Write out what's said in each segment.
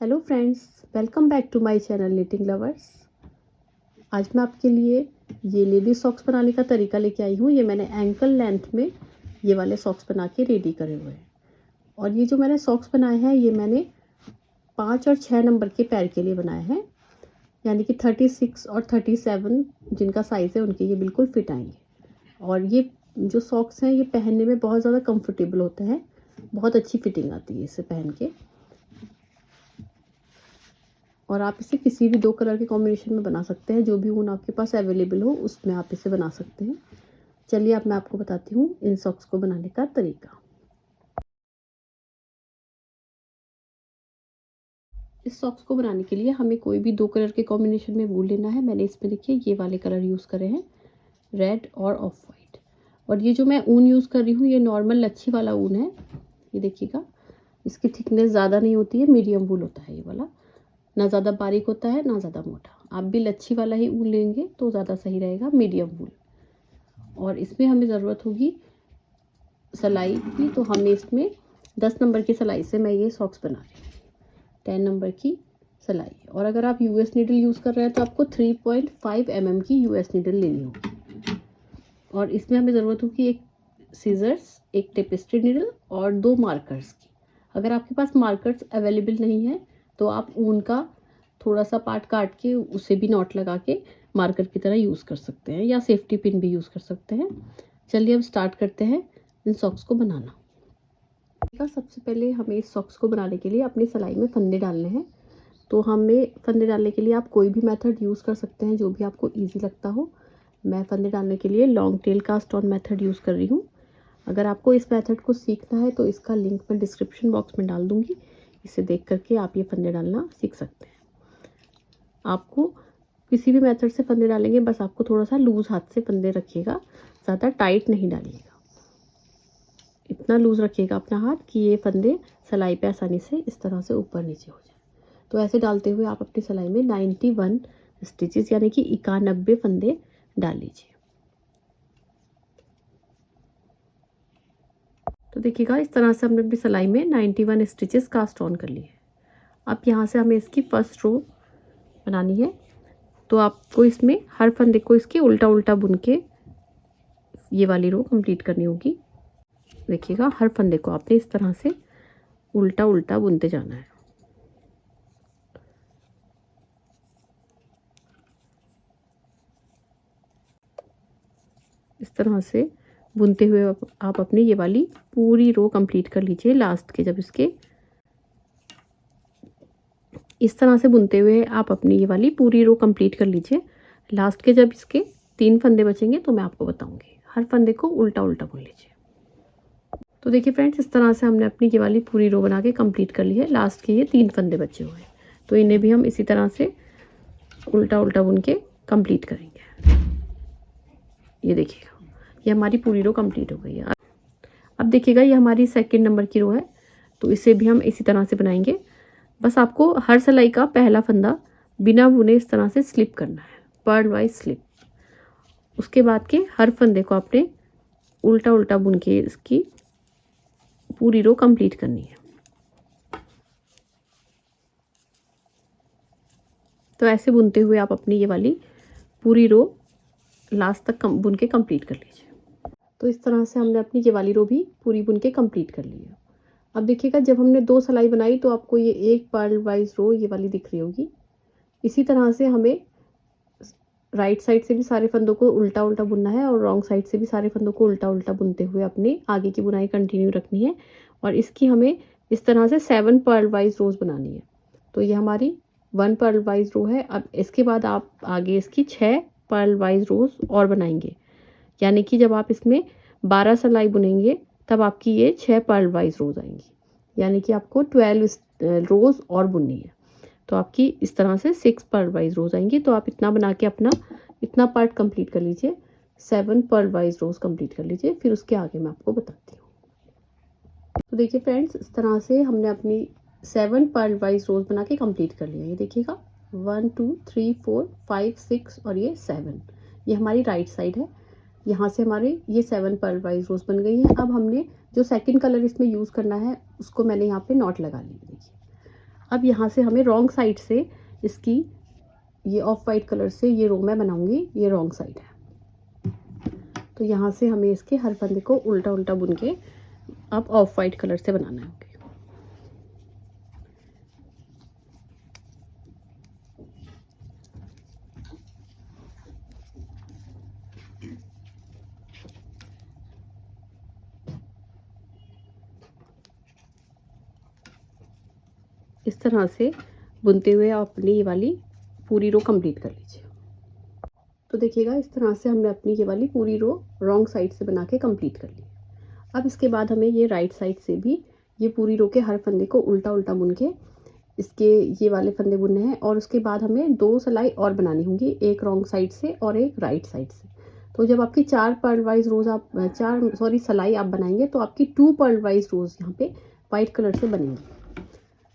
Hello friends, welcome back to my channel knitting lovers. आज मैं आपके लिए ये लेडी सॉक्स बनाने का तरीका लेके आई हूँ। ये मैंने एंकल लेंथ में ये वाले सॉक्स बना के रेडी करे हुए हैं। और ये जो मैंने सॉक्स बनाए हैं ये मैंने 5 और 6 नंबर के पैर के लिए बनाए हैं, यानी कि 36 और 37 जिनका साइज़ है उनके ये बिल्कुल फिट आएंगे। और ये जो सॉक्स हैं ये पहनने में बहुत ज़्यादा कंफर्टेबल होते हैं, बहुत अच्छी फिटिंग आती है इसे पहन के। और आप इसे किसी भी 2 कलर के कॉम्बिनेशन में बना सकते हैं, जो भी ऊन आपके पास अवेलेबल हो उसमें आप इसे बना सकते हैं। चलिए अब मैं आपको बताती हूँ इन सॉक्स को बनाने का तरीका। इस सॉक्स को बनाने के लिए हमें कोई भी 2 कलर के कॉम्बिनेशन में वूल लेना है। मैंने इसमें देखिए ये वाले कलर यूज़ करे हैं, रेड और ऑफ वाइट। और ये जो मैं ऊन यूज़ कर रही हूँ ये नॉर्मल लच्छी वाला ऊन है। ये देखिएगा, इसकी थिकनेस ज़्यादा नहीं होती है, मीडियम वूल होता है ये वाला, ना ज़्यादा बारीक होता है ना ज़्यादा मोटा। आप भी लच्छी वाला ही ऊन लेंगे तो ज़्यादा सही रहेगा, मीडियम वूल। और इसमें हमें ज़रूरत होगी सिलाई की, तो हमने इसमें 10 नंबर की सिलाई से मैं ये सॉक्स बना रही हूँ, 10 नंबर की सिलाई। और अगर आप यूएस नीडल यूज़ कर रहे हैं तो आपको 3.5 mm की यूएस नीडल लेनी होगी। और इसमें हमें ज़रूरत होगी एक सीजर्स, एक टेपेस्ट्री नीडल और 2 मार्कर्स की। अगर आपके पास मार्कर्स अवेलेबल नहीं है तो आप ऊन का थोड़ा सा पार्ट काट के उसे भी नॉट लगा के मार्कर की तरह यूज़ कर सकते हैं, या सेफ्टी पिन भी यूज़ कर सकते हैं। चलिए अब स्टार्ट करते हैं इन सॉक्स को बनाना। सबसे पहले हमें इस सॉक्स को बनाने के लिए अपनी सिलाई में फंदे डालने हैं। तो हमें फंदे डालने के लिए आप कोई भी मेथड यूज़ कर सकते हैं जो भी आपको ईजी लगता हो। मैं फंदे डालने के लिए long tail cast on method use कर रही हूँ। अगर आपको इस मेथड को सीखना है तो इसका लिंक मैं डिस्क्रिप्शन बॉक्स में डाल दूँगी, इसे देख करके आप ये फंदे डालना सीख सकते हैं। आपको किसी भी मेथड से फंदे डालेंगे, बस आपको थोड़ा सा लूज हाथ से फंदे रखिएगा, ज़्यादा टाइट नहीं डालिएगा। इतना लूज रखिएगा अपना हाथ कि ये फंदे सिलाई पे आसानी से इस तरह से ऊपर नीचे हो जाए। तो ऐसे डालते हुए आप अपनी सिलाई में 91 स्टिचेस यानी कि 91 फंदे डाल लीजिए। तो देखिएगा इस तरह से हमने अपनी सिलाई में 91 स्टिचेस कास्ट ऑन कर लिए। अब यहाँ से हमें इसकी फर्स्ट रो बनानी है। तो आपको इसमें हर फंदे को इसके उल्टा उल्टा बुन के ये वाली रो कंप्लीट करनी होगी। देखिएगा हर फंदे को आपने इस तरह से उल्टा उल्टा बुनते जाना है। इस तरह से बुनते हुए आप अपनी ये वाली पूरी रो कंप्लीट कर लीजिए। लास्ट के जब इसके इस तरह से बुनते हुए आप अपनी ये वाली पूरी रो कंप्लीट कर लीजिए। लास्ट के जब इसके 3 फंदे बचेंगे तो मैं आपको बताऊंगी। हर फंदे को उल्टा उल्टा बुन लीजिए। तो देखिए फ्रेंड्स, इस तरह से हमने अपनी ये वाली पूरी रो बना के कंप्लीट कर ली है। लास्ट के ये 3 फंदे बचे हुए हैं, तो इन्हें भी हम इसी तरह से उल्टा उल्टा बुन के कंप्लीट करेंगे। ये देखिएगा ये हमारी पूरी रो कंप्लीट हो गई है। अब देखिएगा ये हमारी सेकंड नंबर की रो है, तो इसे भी हम इसी तरह से बनाएंगे। बस आपको हर सिलाई का पहला फंदा बिना बुने इस तरह से स्लिप करना है, पर्ल वाइज स्लिप। उसके बाद के हर फंदे को आपने उल्टा उल्टा बुन के इसकी पूरी रो कंप्लीट करनी है। तो ऐसे बुनते हुए आप अपनी ये वाली पूरी रो लास्ट तक बुन के कंप्लीट कर लीजिए। तो इस तरह से हमने अपनी ये वाली रो भी पूरी बुन के कंप्लीट कर ली है। अब देखिएगा जब हमने 2 सिलाई बनाई तो आपको ये एक पर्ल वाइज रो ये वाली दिख रही होगी। इसी तरह से हमें राइट साइड से भी सारे फंदों को उल्टा उल्टा बुनना है और रॉन्ग साइड से भी सारे फंदों को उल्टा उल्टा बुनते हुए अपनी आगे की बुनाई कंटिन्यू रखनी है। और इसकी हमें इस तरह से 7 पर्ल वाइज रोज बनानी है। तो ये हमारी 1 पर्ल वाइज रो है। अब इसके बाद आप आगे इसकी 6 पर्ल वाइज रोज और बनाएंगे, यानी कि जब आप इसमें 12 सिलाई बुनेंगे तब आपकी ये 6 पर्ल वाइज रोज आएंगी, यानी कि आपको 12 रोज और बुननी है। तो आपकी इस तरह से 6 पर्ल वाइज रोज आएंगी। तो आप इतना बना के अपना इतना पार्ट कंप्लीट कर लीजिए, 7 पर्ल वाइज रोज कंप्लीट कर लीजिए, फिर उसके आगे मैं आपको बताती हूँ। तो देखिए फ्रेंड्स, इस तरह से हमने अपनी 7 पर्ल वाइज रोज बना के कंप्लीट कर लिया। ये देखिएगा 1 2 3 4 5 6 और ये 7, ये हमारी राइट साइड है। यहाँ से हमारे ये 7 पर्ल वाइज रोज बन गई हैं। अब हमने जो सेकंड कलर इसमें यूज़ करना है उसको मैंने यहाँ पे नॉट लगा ली। देखिए अब यहाँ से हमें रॉन्ग साइड से इसकी ये ऑफ वाइट कलर से ये रो मैं बनाऊंगी, ये रॉन्ग साइड है। तो यहाँ से हमें इसके हर फंदे को उल्टा उल्टा बुन के अब ऑफ वाइट कलर से बनाना है। इस तरह से बुनते हुए आप अपनी ये वाली पूरी रो कंप्लीट कर लीजिए। तो देखिएगा इस तरह से हमने अपनी ये वाली पूरी रो रॉन्ग साइड से बना के कंप्लीट कर ली। अब इसके बाद हमें ये राइट साइड से भी ये पूरी रो के हर फंदे को उल्टा उल्टा बुन के इसके ये वाले फंदे बुनने हैं और उसके बाद हमें 2 सिलाई और बनानी होंगी, एक रॉन्ग साइड से और एक राइट साइड से। तो जब आपकी 4 पर्ल वाइज रोज आप सिलाई आप बनाएंगे तो आपकी 2 पर्ल वाइज रोज यहाँ पे वाइट कलर से बनेंगी।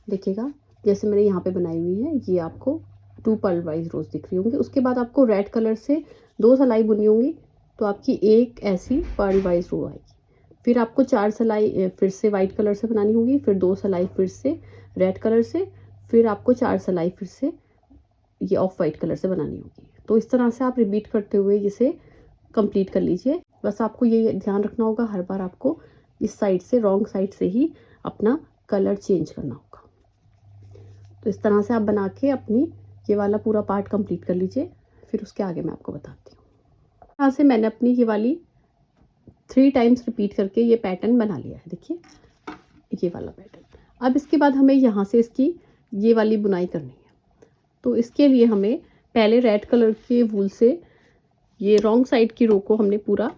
देखिएगा जैसे मैंने यहाँ पे बनाई हुई है, ये आपको 2 पर्ल वाइज रोज दिख रही होंगी। उसके बाद आपको रेड कलर से 2 सिलाई बुननी होंगी, तो आपकी एक ऐसी पर्ल वाइज रो आएगी। फिर आपको 4 सिलाई फिर से वाइट कलर से बनानी होगी, फिर 2 सिलाई फिर से रेड कलर से, फिर आपको 4 सिलाई फिर से ये ऑफ वाइट कलर से बनानी होगी। तो इस तरह से आप रिपीट करते हुए इसे कंप्लीट कर लीजिए। बस आपको ये ध्यान रखना होगा, हर बार आपको इस साइड से रॉन्ग साइड से ही अपना कलर चेंज करना होगा। तो इस तरह से आप बना के अपनी ये वाला पूरा पार्ट कंप्लीट कर लीजिए, फिर उसके आगे मैं आपको बताती हूँ। यहाँ से मैंने अपनी ये वाली 3 टाइम्स रिपीट करके ये पैटर्न बना लिया है। देखिए ये वाला पैटर्न। अब इसके बाद हमें यहाँ से इसकी ये वाली बुनाई करनी है। तो इसके लिए हमें पहले रेड कलर के वूल से ये रॉन्ग साइड की रो को हमने पूरा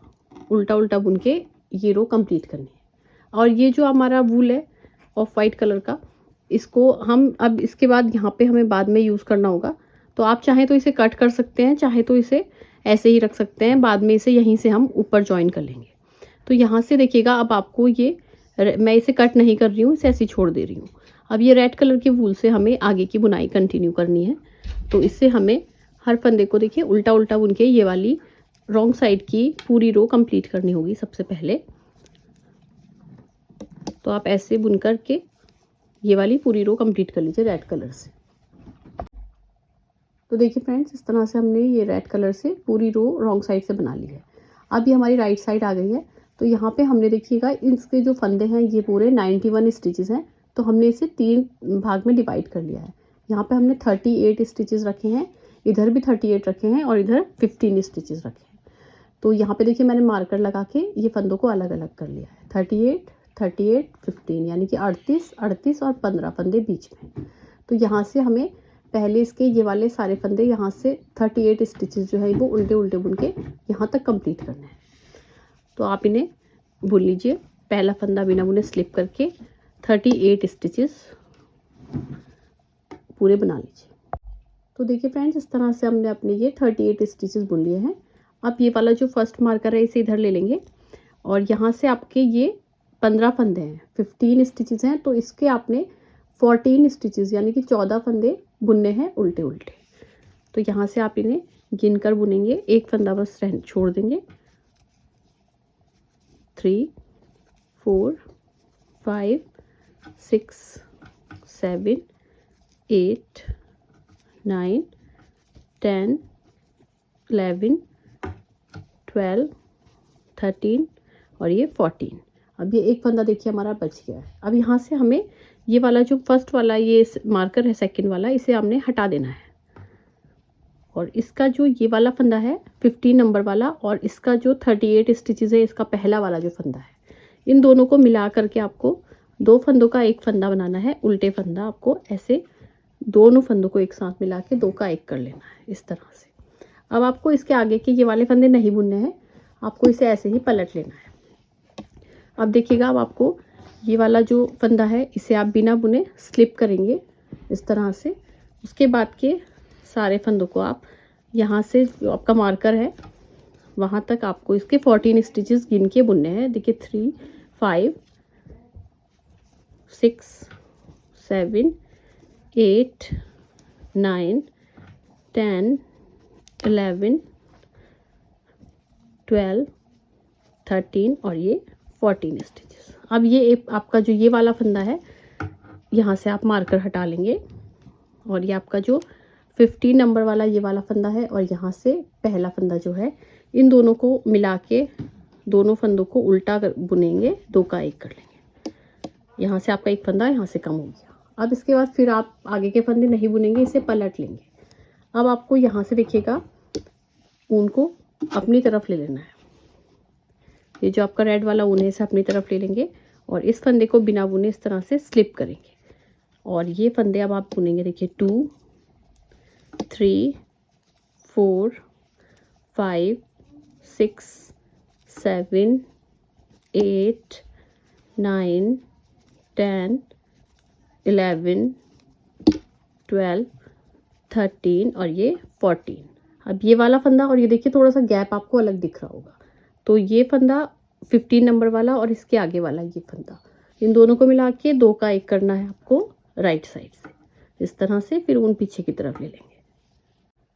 उल्टा उल्टा बुन के ये रो कंप्लीट करनी है। और ये जो हमारा वूल है ऑफ वाइट कलर का, इसको हम अब इसके बाद यहाँ पे हमें बाद में यूज़ करना होगा। तो आप चाहें तो इसे कट कर सकते हैं, चाहे तो इसे ऐसे ही रख सकते हैं, बाद में इसे यहीं से हम ऊपर ज्वाइन कर लेंगे। तो यहाँ से देखिएगा अब आपको ये मैं इसे कट नहीं कर रही हूँ, इसे ऐसे ही छोड़ दे रही हूँ। अब ये रेड कलर के वूल से हमें आगे की बुनाई कंटिन्यू करनी है। तो इससे हमें हर फंदे को देखिए उल्टा उल्टा बुन के ये वाली रॉन्ग साइड की पूरी रो कंप्लीट करनी होगी सबसे पहले। तो आप ऐसे बुन करके ये वाली पूरी रो कंप्लीट कर लीजिए रेड कलर से। तो देखिए फ्रेंड्स इस तरह से हमने ये रेड कलर से पूरी रो रॉन्ग साइड से बना ली है। अब ये हमारी राइट साइड आ गई है। तो यहाँ पे हमने देखिएगा इसके जो फंदे हैं ये पूरे 91 स्टिचेस हैं। तो हमने इसे 3 भाग में डिवाइड कर लिया है। यहाँ पे हमने 38 स्टिचेस रखे हैं, इधर भी 38 रखे हैं और इधर 15 स्टिचेस रखे हैं। तो यहाँ पे देखिए मैंने मार्कर लगा के ये फंदों को अलग अलग कर लिया है। 38, 38, 15 यानी कि 38, 38 और 15 फंदे बीच में। तो यहाँ से हमें पहले इसके ये वाले सारे फंदे यहाँ से 38 स्टिचेस जो है वो उल्टे उल्टे बुन के यहाँ तक कंप्लीट करने हैं। तो आप इन्हें बुन लीजिए। पहला फंदा बिना बुने स्लिप करके 38 स्टिचेस पूरे बना लीजिए। तो देखिए फ्रेंड्स इस तरह से हमने अपने ये 38 स्टिचेस बुन लिए हैं। अब ये वाला जो फर्स्ट मार्कर है इसे इधर ले लेंगे और यहाँ से आपके ये 15 फंदे हैं, 15 स्टिचेस हैं। तो इसके आपने 14 स्टिचेस यानी कि 14 फंदे बुनने हैं उल्टे उल्टे। तो यहाँ से आप इन्हें गिनकर बुनेंगे, एक फंदा बस छोड़ देंगे। 3, 4, 5, 6, 7, 8, 9, 10, 11, 12, 13 और ये 14। अब ये एक फंदा देखिए हमारा बच गया है। अब यहाँ से हमें ये वाला जो फर्स्ट वाला ये मार्कर है सेकंड वाला, इसे हमने हटा देना है। और इसका जो ये वाला फंदा है 15 नंबर वाला और इसका जो 38 स्टिचेस है इसका पहला वाला जो फंदा है, इन दोनों को मिला करके आपको 2 फंदों का एक फंदा बनाना है। उल्टे फंदा आपको ऐसे दोनों फंदों को एक साथ मिला के 2 का 1 कर लेना है इस तरह से। अब आपको इसके आगे के ये वाले फंदे नहीं बुनने हैं, आपको इसे ऐसे ही पलट लेना है। अब देखिएगा अब आपको ये वाला जो फंदा है इसे आप बिना बुने स्लिप करेंगे इस तरह से। उसके बाद के सारे फंदों को आप यहाँ से जो आपका मार्कर है वहाँ तक आपको इसके 14 स्टिचेस गिन के बुनने हैं। देखिए 3, 5, 6, 7, 8, 9, 10, 11, 12, 13 और ये 14 स्टिचेस। अब ये आपका जो ये वाला फंदा है यहाँ से आप मार्कर हटा लेंगे और ये आपका जो 15 नंबर वाला ये वाला फंदा है और यहाँ से पहला फंदा जो है, इन दोनों को मिला के दोनों फंदों को उल्टा बुनेंगे, 2 का 1 कर लेंगे। यहाँ से आपका एक फंदा यहाँ से कम हो गया। अब इसके बाद फिर आप आगे के फंदे नहीं बुनेंगे, इसे पलट लेंगे। अब आपको यहाँ से देखिएगा ऊन को अपनी तरफ ले लेना है। ये जो आपका रेड वाला ऊन है इसे अपनी तरफ ले लेंगे और इस फंदे को बिना बुने इस तरह से स्लिप करेंगे और ये फंदे अब आप बुनेंगे। देखिए 2 3 4 5 6 7 8 9 10 11 12 13 और ये 14। अब ये वाला फंदा और ये देखिए थोड़ा सा गैप आपको अलग दिख रहा होगा, तो ये फंदा 15 नंबर वाला और इसके आगे वाला ये फंदा, इन दोनों को मिला के 2 का 1 करना है आपको राइट साइड से इस तरह से, फिर ऊन पीछे की तरफ ले लेंगे।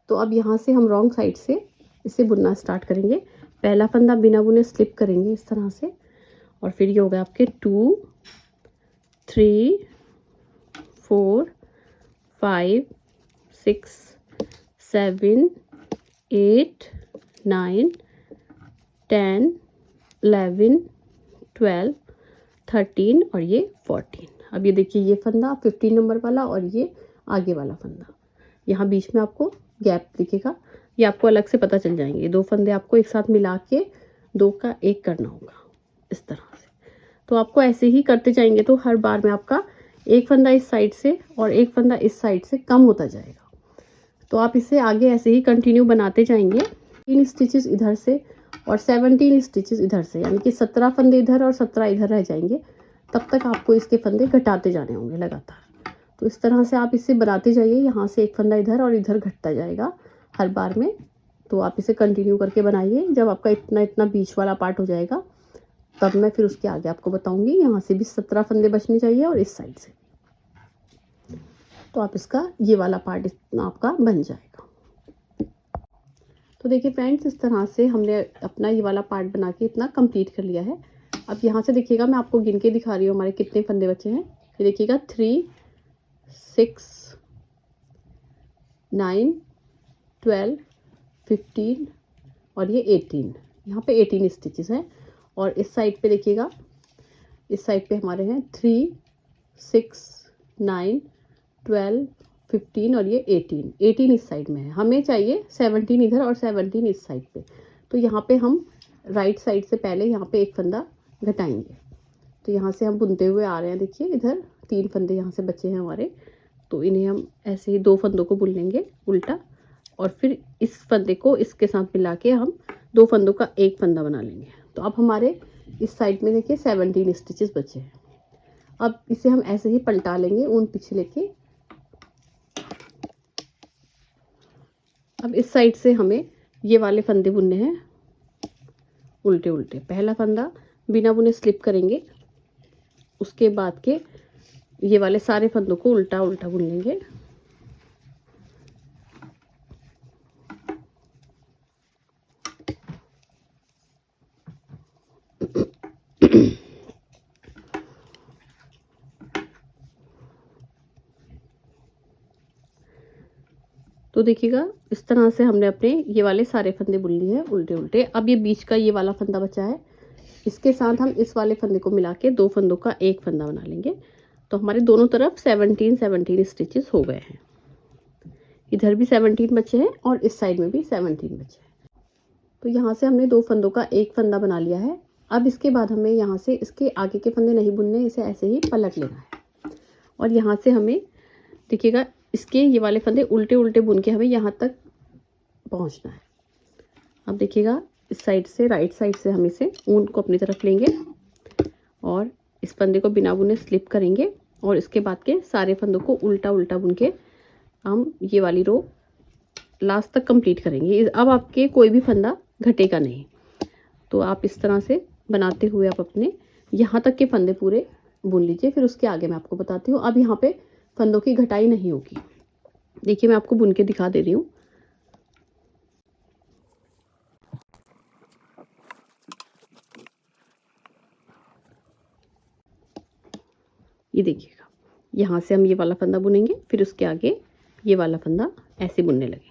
तो अब यहाँ से हम रॉन्ग साइड से इसे बुनना स्टार्ट करेंगे। पहला फंदा बिना बुने स्लिप करेंगे इस तरह से और फिर ये हो गया आपके 2 3 4 5 6 7 8 9 10 11 12 13 और ये 14। अब ये देखिए ये फंदा 15 नंबर वाला और ये आगे वाला फंदा, यहाँ बीच में आपको गैप दिखेगा, ये आपको अलग से पता चल जाएंगे। 2 फंदे आपको एक साथ मिला के 2 का 1 करना होगा इस तरह से। तो आपको ऐसे ही करते जाएंगे तो हर बार में आपका एक फंदा इस साइड से और एक फंदा इस साइड से कम होता जाएगा। तो आप इसे आगे ऐसे ही कंटिन्यू बनाते जाएंगे। 3 स्टिचेस इधर से और 17 स्टिचेस इधर से, यानी कि 17 फंदे इधर और 17 इधर रह जाएंगे। तब तक आपको इसके फंदे घटाते जाने होंगे लगातार। तो इस तरह से आप इसे बनाते जाइए, यहाँ से एक फंदा इधर और इधर घटता जाएगा हर बार में। तो आप इसे कंटिन्यू करके बनाइए। जब आपका इतना इतना बीच वाला पार्ट हो जाएगा तब मैं फिर उसके आगे आपको बताऊंगी। यहाँ से भी 17 फंदे बचने चाहिए और इस साइड से, तो आप इसका ये वाला पार्ट इतना आपका बन जाएगा। तो देखिए फ्रेंड्स, इस तरह से हमने अपना ये वाला पार्ट बना के इतना कंप्लीट कर लिया है। अब यहाँ से देखिएगा मैं आपको गिन के दिखा रही हूँ हमारे कितने फंदे बचे हैं। ये देखिएगा 3 6 9 12 15 और ये 18, यहाँ पे 18 स्टिचेस हैं। और इस साइड पे देखिएगा, इस साइड पे हमारे हैं 3 6 9 12 15 और ये 18 इस साइड में है। हमें चाहिए 17 इधर और 17 इस साइड पे। तो यहाँ पे हम राइट साइड से पहले यहाँ पे एक फंदा घटाएंगे। तो यहाँ से हम बुनते हुए आ रहे हैं। देखिए इधर 3 फंदे यहाँ से बचे हैं हमारे, तो इन्हें हम ऐसे ही 2 फंदों को बुन लेंगे उल्टा और फिर इस फंदे को इसके साथ मिला के हम 2 फंदों का 1 फंदा बना लेंगे। तो अब हमारे इस साइड में देखिए 17 स्टिचेस बचे हैं। अब इसे हम ऐसे ही पलटा लेंगे ऊन पीछे लेके। अब इस साइड से हमें ये वाले फंदे बुनने हैं उल्टे उल्टे। पहला फंदा बिना बुने स्लिप करेंगे, उसके बाद के ये वाले सारे फंदों को उल्टा उल्टा बुन लेंगे। तो देखिएगा इस तरह से हमने अपने ये वाले सारे फंदे बुन लिए हैं उल्टे उल्टे। अब ये बीच का ये वाला फंदा बचा है, इसके साथ हम इस वाले फंदे को मिला के 2 फंदों का 1 फंदा बना लेंगे। तो हमारे दोनों तरफ 17 स्टिचेस हो गए हैं। इधर भी 17 बचे हैं और इस साइड में भी 17 बचे हैं। तो यहाँ से हमने 2 फंदों का 1 फंदा बना लिया है। अब इसके बाद हमें यहाँ से इसके आगे के फंदे नहीं बुनने, इसे ऐसे ही पलट लेना है और यहाँ से हमें देखिएगा इसके ये वाले फंदे उल्टे उल्टे बुन के हमें यहाँ तक पहुँचना है। अब देखिएगा इस साइड से, राइट साइड से हम इसे ऊन को अपनी तरफ लेंगे और इस फंदे को बिना बुने स्लिप करेंगे और इसके बाद के सारे फंदों को उल्टा उल्टा बुन के हम ये वाली रो लास्ट तक कंप्लीट करेंगे। अब आपके कोई भी फंदा घटेगा नहीं। तो आप इस तरह से बनाते हुए आप अपने यहाँ तक के फंदे पूरे बुन लीजिए, फिर उसके आगे मैं आपको बताती हूँ। अब यहाँ पे फंदों की घटाई नहीं होगी। देखिए मैं आपको बुन के दिखा दे रही हूँ। ये देखिएगा यहाँ से हम ये वाला फंदा बुनेंगे, फिर उसके आगे ये वाला फंदा ऐसे बुनने लगेंगे।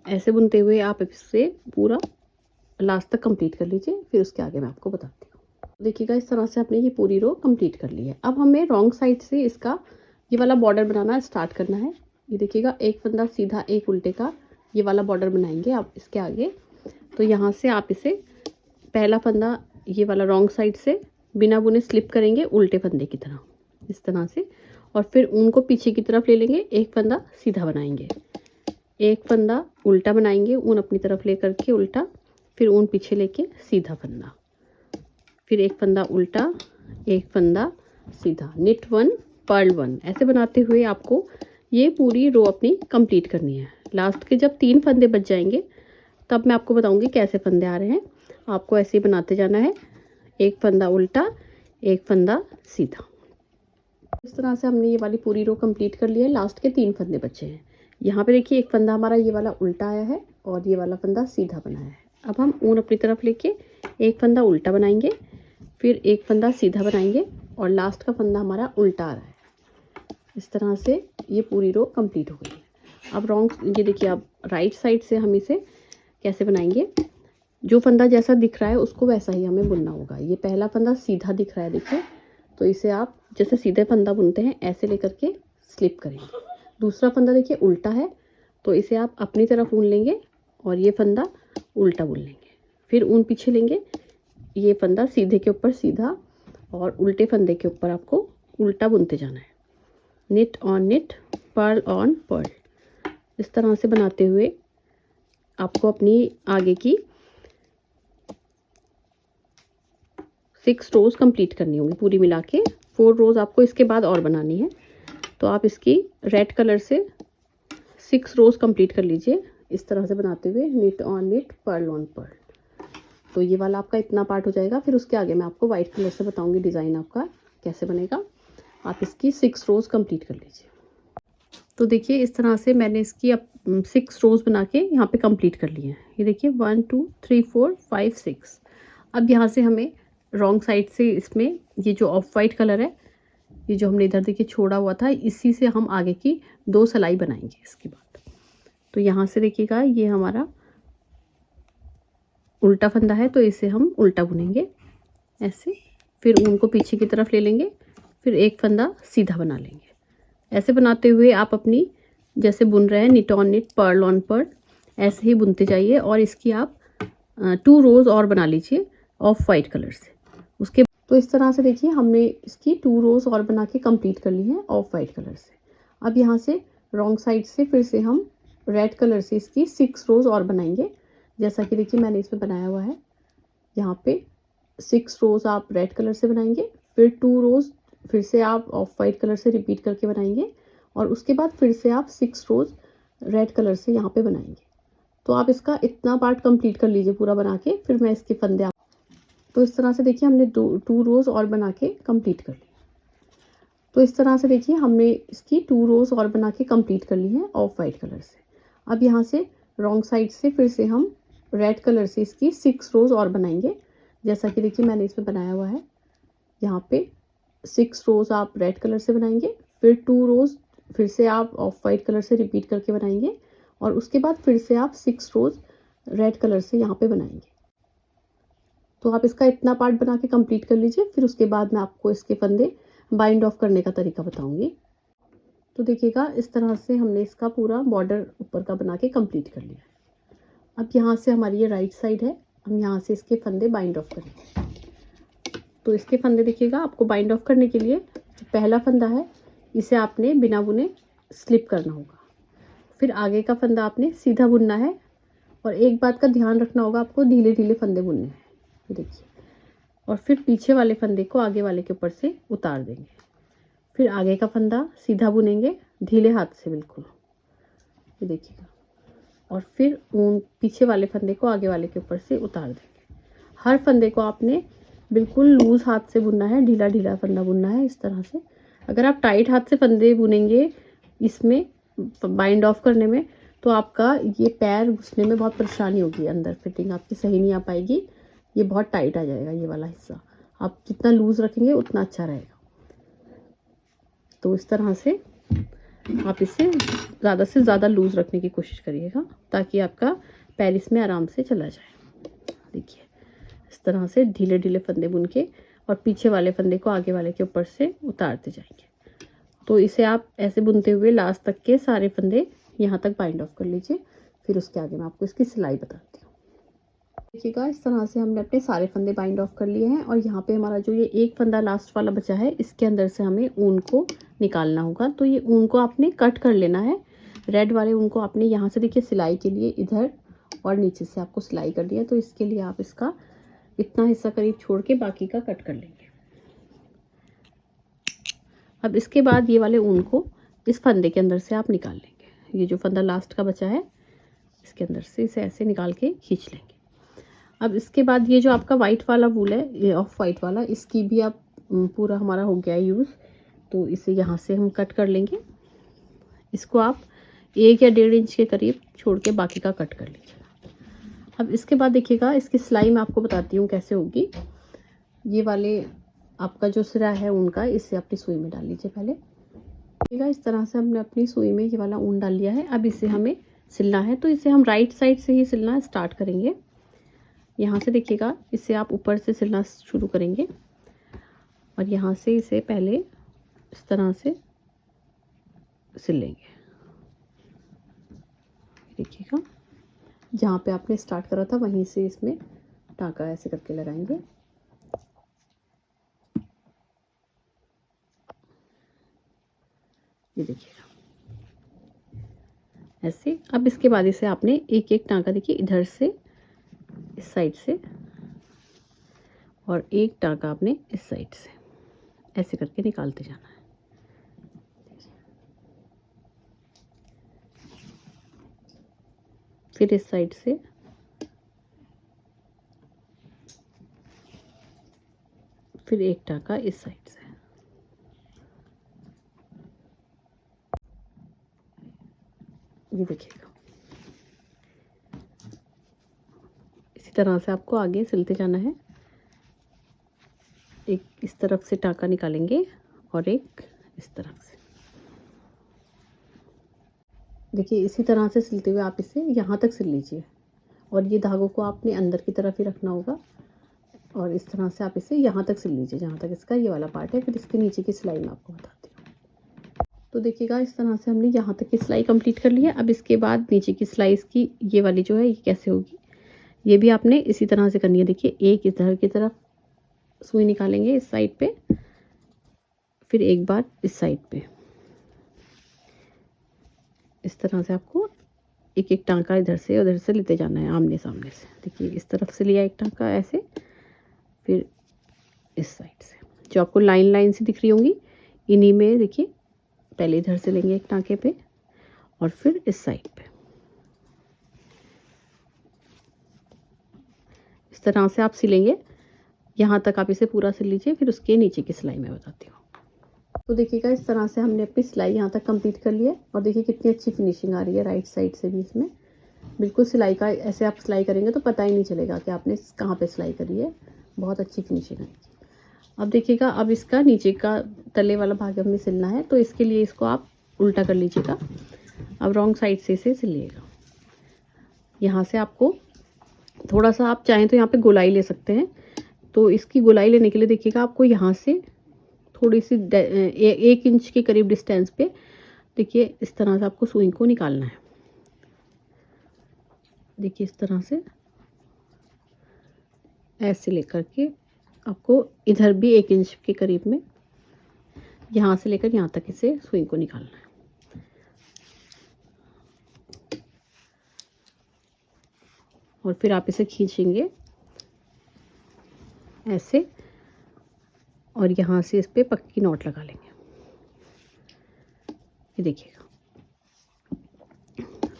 ऐसे बुनते हुए आप इसे पूरा लास्ट तक कंप्लीट कर लीजिए, फिर उसके आगे मैं आपको बताती हूँ। देखिएगा इस तरह से आपने ये पूरी रो कंप्लीट कर ली है। अब हमें रॉन्ग साइड से इसका ये वाला बॉर्डर बनाना स्टार्ट करना है। ये देखिएगा एक फंदा सीधा एक उल्टे का ये वाला बॉर्डर बनाएंगे आप इसके आगे। तो यहाँ से आप इसे पहला फंदा ये वाला रॉन्ग साइड से बिना बुने स्लिप करेंगे उल्टे फंदे की तरह, इस तरह से, और फिर ऊन को पीछे की तरफ ले लेंगे, एक फंदा सीधा बनाएंगे, एक फंदा उल्टा बनाएंगे, ऊन अपनी तरफ ले करके उल्टा, फिर ऊन पीछे लेके सीधा फंदा, फिर एक फंदा उल्टा, एक फंदा सीधा, निट 1 पर्ल 1, ऐसे बनाते हुए आपको ये पूरी रो अपनी कंप्लीट करनी है। लास्ट के जब 3 फंदे बच जाएंगे तब मैं आपको बताऊंगी कैसे फंदे आ रहे हैं। आपको ऐसे ही बनाते जाना है, एक फंदा उल्टा, एक फंदा सीधा। इस तरह से हमने ये वाली पूरी रो कंप्लीट कर ली है। लास्ट के 3 फंदे बचे हैं। यहाँ पे देखिए एक फंदा हमारा ये वाला उल्टा आया है और ये वाला फंदा सीधा बनाया है। अब हम ऊन अपनी तरफ लेके एक फंदा उल्टा बनाएंगे, फिर एक फंदा सीधा बनाएंगे और लास्ट का फंदा हमारा उल्टा आ रहा है। इस तरह से ये पूरी रो कंप्लीट हो गई है। अब रॉन्ग, ये देखिए अब राइट साइड से हम इसे कैसे बनाएंगे, जो फंदा जैसा दिख रहा है उसको वैसा ही हमें बुनना होगा। ये पहला फंदा सीधा दिख रहा है देखिए, तो इसे आप जैसे सीधे फंदा बुनते हैं ऐसे लेकर के स्लिप करेंगे। दूसरा फंदा देखिए उल्टा है, तो इसे आप अपनी तरफ ऊन लेंगे और ये फंदा उल्टा बुन लेंगे, फिर ऊन पीछे लेंगे, ये फंदा सीधे के ऊपर सीधा और उल्टे फंदे के ऊपर आपको उल्टा बुनते जाना है। Knit on knit, purl on purl, इस तरह से बनाते हुए आपको अपनी आगे की 6 रोज़ कंप्लीट करनी होगी पूरी मिला के। 4 रोज़ आपको इसके बाद और बनानी है, तो आप इसकी रेड कलर से 6 रोज़ कंप्लीट कर लीजिए इस तरह से बनाते हुए, knit on knit, purl on purl. तो ये वाला आपका इतना पार्ट हो जाएगा। फिर उसके आगे मैं आपको वाइट कलर से बताऊंगी डिज़ाइन आपका कैसे बनेगा। आप इसकी 6 रोज़ कंप्लीट कर लीजिए। तो देखिए इस तरह से मैंने इसकी अब 6 रोज़ बना के यहाँ पे कंप्लीट कर लिए हैं। ये देखिए 1 2 3 4 5 6। अब यहाँ से हमें रॉन्ग साइड से इसमें ये जो ऑफ वाइट कलर है, ये जो हमने इधर देखिए छोड़ा हुआ था, इसी से हम आगे की 2 सिलाई बनाएंगे इसके बाद। तो यहाँ से देखिएगा ये हमारा उल्टा फंदा है, तो इसे हम उल्टा बुनेंगे ऐसे, फिर ऊन को पीछे की तरफ ले लेंगे, फिर एक फंदा सीधा बना लेंगे। ऐसे बनाते हुए आप अपनी जैसे बुन रहे हैं knit on knit, purl on purl, ऐसे ही बुनते जाइए और इसकी आप 2 रोज़ और बना लीजिए ऑफ वाइट कलर से। उसके तो इस तरह से देखिए हमने इसकी 2 रोज़ और बना के कंप्लीट कर ली है ऑफ वाइट कलर से। अब यहाँ से रॉन्ग साइड से फिर से हम रेड कलर से इसकी 6 रोज़ और बनाएंगे, जैसा कि देखिए मैंने इसमें बनाया हुआ है। यहाँ पे 6 रोज़ आप रेड कलर से बनाएंगे, फिर 2 रोज़ फिर से आप ऑफ वाइट कलर से रिपीट करके बनाएंगे और उसके बाद फिर से आप 6 रोज़ रेड कलर से यहाँ पे बनाएंगे। तो आप इसका इतना पार्ट कंप्लीट कर लीजिए पूरा बना के, फिर मैं इसके फंदे तो इस तरह से देखिए हमने 2 रोज़ और बना के कंप्लीट कर ली। तो इस तरह से देखिए हमने इसकी 2 रोज़ और बना के कंप्लीट कर ली है ऑफ वाइट कलर से। अब यहाँ से रॉन्ग साइड से फिर से हम रेड कलर से इसकी 6 रोज़ और बनाएंगे, जैसा कि देखिए मैंने इसमें बनाया हुआ है। यहाँ पे 6 रोज़ आप रेड कलर से बनाएंगे, फिर 2 रोज़ फिर से आप ऑफ वाइट कलर से रिपीट करके बनाएंगे और उसके बाद फिर से आप 6 रोज़ रेड कलर से यहाँ पे बनाएंगे। तो आप इसका इतना पार्ट बना के कंप्लीट कर लीजिए, फिर उसके बाद मैं आपको इसके फंदे बाइंड ऑफ करने का तरीका बताऊंगी। तो देखिएगा इस तरह से हमने इसका पूरा बॉर्डर ऊपर का बना के कंप्लीट कर लिया। अब यहाँ से हमारी ये राइट साइड है, हम यहाँ से इसके फंदे बाइंड ऑफ करेंगे। तो इसके फंदे देखिएगा आपको बाइंड ऑफ करने के लिए पहला फंदा है इसे आपने बिना बुने स्लिप करना होगा, फिर आगे का फंदा आपने सीधा बुनना है और एक बात का ध्यान रखना होगा, आपको ढीले ढीले फंदे बुनने हैं, देखिए, और फिर पीछे वाले फंदे को आगे वाले के ऊपर से उतार देंगे, फिर आगे का फंदा सीधा बुनेंगे ढीले हाथ से बिल्कुल, ये देखिएगा, और फिर पीछे वाले फंदे को आगे वाले के ऊपर से उतार देंगे। हर फंदे को आपने बिल्कुल लूज हाथ से बुनना है, ढीला ढीला फंदा बुनना है इस तरह से। अगर आप टाइट हाथ से फंदे बुनेंगे इसमें बाइंड ऑफ करने में, तो आपका ये पैर घुसने में बहुत परेशानी होगी, अंदर फिटिंग आपकी सही नहीं आ पाएगी, ये बहुत टाइट आ जाएगा ये वाला हिस्सा। आप जितना लूज़ रखेंगे उतना अच्छा रहेगा। तो इस तरह से आप इसे ज़्यादा से ज़्यादा लूज़ रखने की कोशिश करिएगा ताकि आपका पैर इसमें आराम से चला जाए। देखिए इस तरह से ढीले ढीले फंदे बुन के और पीछे वाले फंदे को आगे वाले के ऊपर से उतारते जाएंगे। तो इसे आप ऐसे बुनते हुए लास्ट तक के सारे फंदे यहाँ तक बाइंड ऑफ कर लीजिए। फिर उसके आगे मैं आपको इसकी सिलाई बताती हूँ। देखिएगा इस तरह से हमने अपने सारे फंदे बाइंड ऑफ कर लिए हैं और यहाँ पे हमारा जो ये एक फंदा लास्ट वाला बचा है इसके अंदर से हमें ऊन को निकालना होगा। तो ये ऊन को आपने कट कर लेना है। रेड वाले ऊन को आपने यहाँ से देखिए सिलाई के लिए इधर और नीचे से आपको सिलाई करनी है। तो इसके लिए आप इसका इतना हिस्सा करीब छोड़ के बाकी का कट कर लेंगे। अब इसके बाद ये वाले ऊन को इस फंदे के अंदर से आप निकाल लेंगे। ये जो फंदा लास्ट का बचा है इसके अंदर से इसे ऐसे निकाल के खींच लेंगे। अब इसके बाद ये जो आपका वाइट वाला वूल है, ये ऑफ वाइट वाला, इसकी भी आप पूरा हमारा हो गया है यूज़। तो इसे यहाँ से हम कट कर लेंगे। इसको आप 1 या 1.5 इंच के करीब छोड़ के बाकी का कट कर लीजिए। अब इसके बाद देखिएगा इसकी सिलाई मैं आपको बताती हूँ कैसे होगी। ये वाले आपका जो सिरा है ऊन का, इसे अपनी सुई में डाल लीजिए पहले। देखिएगा इस तरह से हमने अपनी सुई में ये वाला ऊन डाल लिया है। अब इसे हमें सिलना है। तो इसे हम राइट साइड से ही सिलना स्टार्ट करेंगे। यहाँ से देखिएगा इसे आप ऊपर से सिलना शुरू करेंगे और यहाँ से इसे पहले इस तरह से सिल लेंगे। देखिएगा जहाँ पे आपने स्टार्ट करा था वहीं से इसमें टाँका ऐसे करके लगाएंगे। ये देखिएगा ऐसे। अब इसके बाद इसे आपने एक एक टाँका देखिए इधर से इस साइड से और एक टाँका आपने इस साइड से ऐसे करके निकालते जाना है। फिर इस साइड से फिर एक टाँका इस साइड से। ये देखिएगा इसी तरह से आपको आगे सिलते जाना है। एक इस तरफ से टाँका निकालेंगे और एक इस तरफ से। देखिए इसी तरह से सिलते हुए आप इसे यहाँ तक सिल लीजिए और ये धागों को आपने अंदर की तरफ ही रखना होगा और इस तरह से आप इसे यहाँ तक सिल लीजिए जहाँ तक इसका ये वाला पार्ट है। फिर इसके नीचे की सिलाई मैं आपको बताती हूँ। तो देखिएगा इस तरह से हमने यहाँ तक की सिलाई कंप्लीट कर ली है। अब इसके बाद नीचे की सिलाई इसकी ये वाली जो है ये कैसे होगी, ये भी आपने इसी तरह से करनी है। देखिए एक इधर की तरफ सुई निकालेंगे इस साइड पे, फिर एक बार इस साइड पे। इस तरह से आपको एक एक टाँका इधर से उधर से लेते जाना है आमने सामने से। देखिए इस तरफ से लिया एक टाँका ऐसे, फिर इस साइड से जो आपको लाइन लाइन सी दिख रही होंगी इन्हीं में देखिए पहले इधर से लेंगे एक टाँके पे और फिर इस साइड पे। इस तरह से आप सिलेंगे, यहाँ तक आप इसे पूरा सिल लीजिए। फिर उसके नीचे की सिलाई मैं बताती हूँ। तो देखिएगा इस तरह से हमने अपनी सिलाई यहाँ तक कंप्लीट कर लिया और देखिए कितनी अच्छी फिनिशिंग आ रही है राइट साइड से भी। इसमें बिल्कुल सिलाई का ऐसे आप सिलाई करेंगे तो पता ही नहीं चलेगा कि आपने कहाँ पे सिलाई करी है। बहुत अच्छी फिनिशिंग आएगी। अब देखिएगा अब इसका नीचे का तले वाला भाग हमें सिलना है। तो इसके लिए इसको आप उल्टा कर लीजिएगा। अब रॉन्ग साइड से इसे सिलिएगा। यहाँ से आपको थोड़ा सा आप चाहें तो यहाँ पे गोलाई ले सकते हैं। तो इसकी गोलाई लेने के लिए देखिएगा आपको यहाँ से थोड़ी सी 1 इंच के करीब डिस्टेंस पे देखिए इस तरह से आपको सुई को निकालना है। देखिए इस तरह से ऐसे लेकर के आपको इधर भी 1 इंच के करीब में यहाँ से लेकर यहाँ तक इसे सुई को निकालना है। और फिर आप इसे खींचेंगे ऐसे और यहाँ से इस पे पक्की नॉट लगा लेंगे। ये देखिएगा।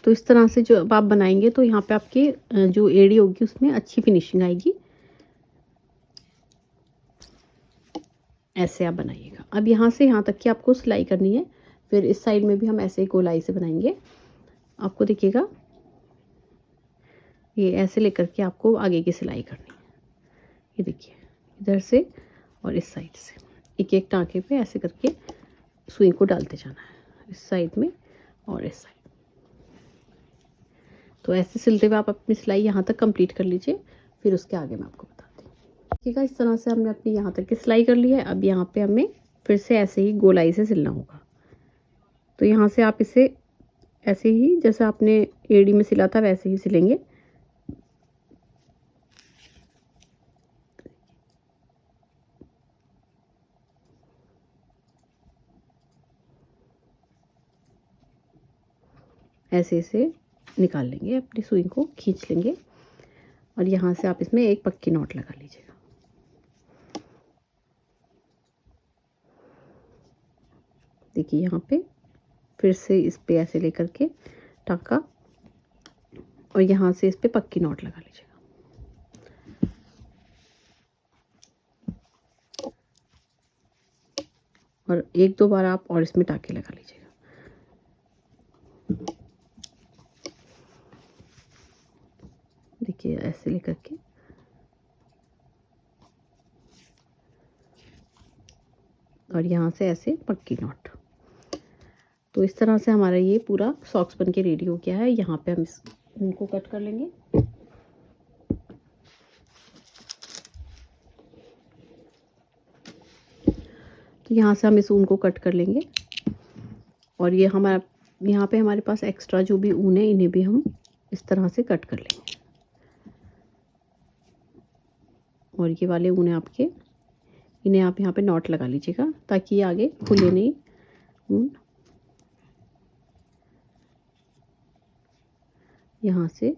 तो इस तरह से जो आप बनाएंगे तो यहाँ पे आपकी जो एड़ी होगी उसमें अच्छी फिनिशिंग आएगी। ऐसे आप बनाइएगा। अब यहाँ से यहाँ तक की आपको सिलाई करनी है। फिर इस साइड में भी हम ऐसे ही गोलाई से बनाएंगे। आपको देखिएगा ये ऐसे लेकर के आपको आगे की सिलाई करनी है। ये देखिए इधर से और इस साइड से एक एक टाँके पे ऐसे करके सुई को डालते जाना है, इस साइड में और इस साइड। तो ऐसे सिलते हुए आप अपनी सिलाई यहाँ तक कंप्लीट कर लीजिए, फिर उसके आगे मैं आपको बताती हूँ। ठीक है, इस तरह से हमने अपनी यहाँ तक की सिलाई कर ली है। अब यहाँ पे हमें फिर से ऐसे ही गोलाई से सिलना होगा। तो यहाँ से आप इसे ऐसे ही जैसे आपने एड़ी में सिला था वैसे ही सिलेंगे। ऐसे इसे निकाल लेंगे, अपनी सुई को खींच लेंगे और यहाँ से आप इसमें एक पक्की नॉट लगा लीजिएगा। देखिए यहाँ पे फिर से इस पे ऐसे लेकर के टाका और यहाँ से इस पे पक्की नॉट लगा लीजिएगा। और एक दो बार आप और इसमें टाके लगा लीजिएगा। देखिए ऐसे लेकर के और यहाँ से ऐसे पक्की नॉट। तो इस तरह से हमारा ये पूरा सॉक्स बन के रेडी हो गया है। यहाँ पे हम इस ऊन को कट कर लेंगे। तो यहाँ से हम इस ऊन को कट कर लेंगे और ये हमारा यहाँ पे हमारे पास एक्स्ट्रा जो भी ऊन है इन्हें भी हम इस तरह से कट कर लेंगे। और ये वाले ऊन है आपके, इन्हें आप यहाँ पे नॉट लगा लीजिएगा ताकि ये आगे खुले नहीं ऊन। यहाँ से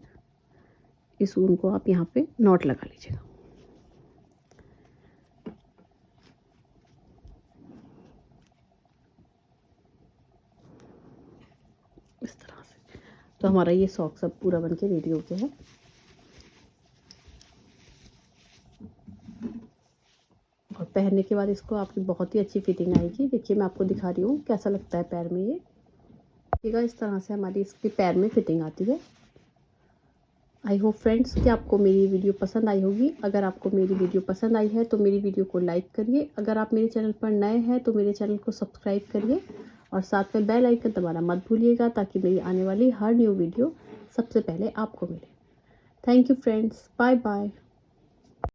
इस ऊन को आप यहाँ पे नॉट लगा लीजिएगा। इस तरह से तो हमारा ये सॉक्स अब पूरा बनके रेडी हो गया है। और पहनने के बाद इसको आपकी बहुत ही अच्छी फिटिंग आएगी। देखिए मैं आपको दिखा रही हूँ कैसा लगता है पैर में ये। देखिएगा इस तरह से हमारी इसके पैर में फिटिंग आती है। आई होप फ्रेंड्स कि आपको मेरी वीडियो पसंद आई होगी। अगर आपको मेरी वीडियो पसंद आई है तो मेरी वीडियो को लाइक करिए। अगर आप मेरे चैनल पर नए हैं तो मेरे चैनल को सब्सक्राइब करिए और साथ में बेल आइकन दबाना मत भूलिएगा ताकि मेरी आने वाली हर न्यू वीडियो सबसे पहले आपको मिले। Thank you friends, bye bye.